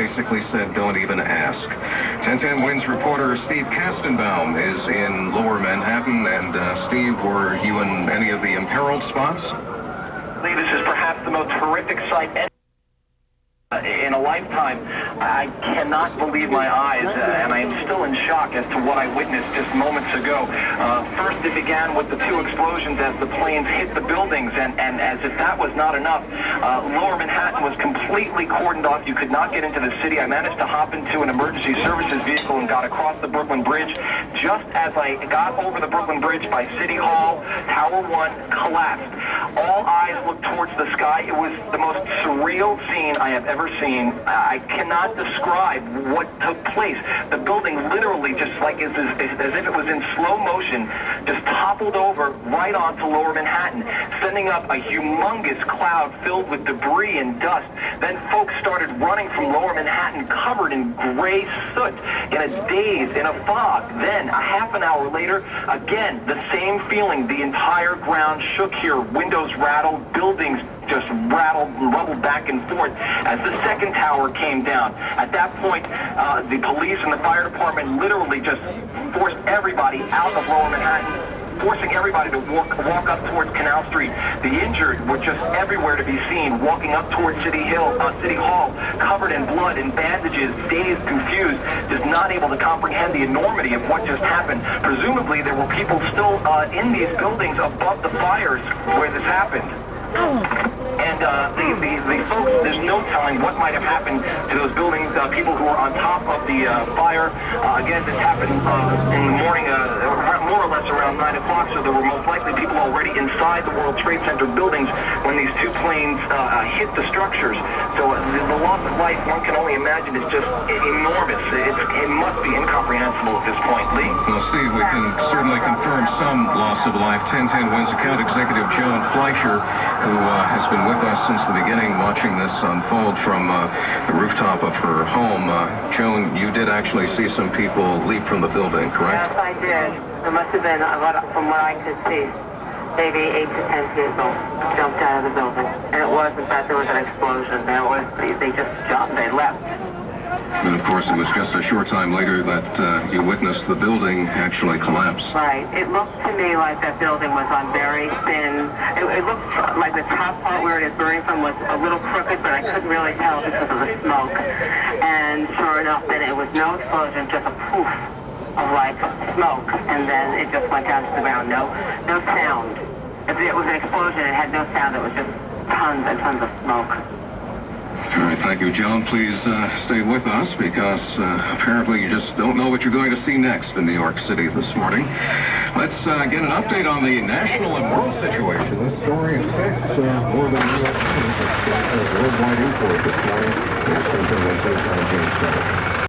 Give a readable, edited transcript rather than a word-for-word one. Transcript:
Basically said, don't even ask. 1010 Wins reporter Steve Kastenbaum is in Lower Manhattan. And Steve, were you in any of the imperiled spots? Lee, this is perhaps the most horrific sight in a lifetime. I cannot believe my eyes, and I am still in shock as to what I witnessed just moments ago. First, it began with the two explosions as the planes hit the buildings, and as if that was not enough, Lower Manhattan was completely cordoned off. You could not get into the city. I managed to hop into an emergency services vehicle and got across the Brooklyn Bridge. Just as I got over the Brooklyn Bridge by City Hall, Tower 1 collapsed. All eyes looked towards the sky. It was the most surreal scene I have ever seen. I cannot describe what took place. The building literally, just like as if it was in slow motion, just toppled over right onto Lower Manhattan, sending up a humongous cloud filled with debris and dust. Then folks started running from Lower Manhattan covered in gray soot, in a daze, in a fog. Then, a half an hour later, again, the same feeling. The entire ground shook here. Windows rattled, buildings just rattled and rumbled back and forth as the second tower came down. At that point, the police and the fire department literally just forced everybody out of Lower Manhattan, forcing everybody to walk up towards Canal Street. The injured were just everywhere to be seen, walking up towards City Hall, covered in blood and bandages, dazed, confused, just not able to comprehend the enormity of what just happened. Presumably, there were people still in these buildings above the fires where this happened. And the folks, there's no telling what might have happened to those buildings, people who were on top of the fire. Again, this happened in the morning, more or less around 9 o'clock, so there were most likely people already inside the World Trade Center buildings when these two planes hit the structures. So the loss of life, one can only imagine, is just enormous. It must be incomprehensible at this point. Lee? Well, Steve, we can certainly confirm some loss of life. 1010 Wins account executive Joan Fleischer, who has been with us since the beginning, watching this unfold from the rooftop of her home. Joan, you did actually see some people leap from the building, correct? Yes, I did. There must have been, from what I could see, maybe 8 to 10 people jumped out of the building. And it wasn't that there was an explosion. They just jumped. They left. And of course, it was just a short time later that you witnessed the building actually collapse. Right. It looked to me like that building was on very thin. It looked like the top part where it is burning from was a little crooked, but I couldn't really tell because of the smoke. And sure enough, then it was no explosion, just a poof of like smoke, and then it just went down to the ground. No sound. If it was an explosion, it had no sound. It was just tons and tons of smoke. All right, thank you, Joan. Please stay with us because apparently you just don't know what you're going to see next in New York City this morning. Let's get an update on the national and world situation. This story affects more than U.S. worldwide import this morning. Here's something that says on James 7.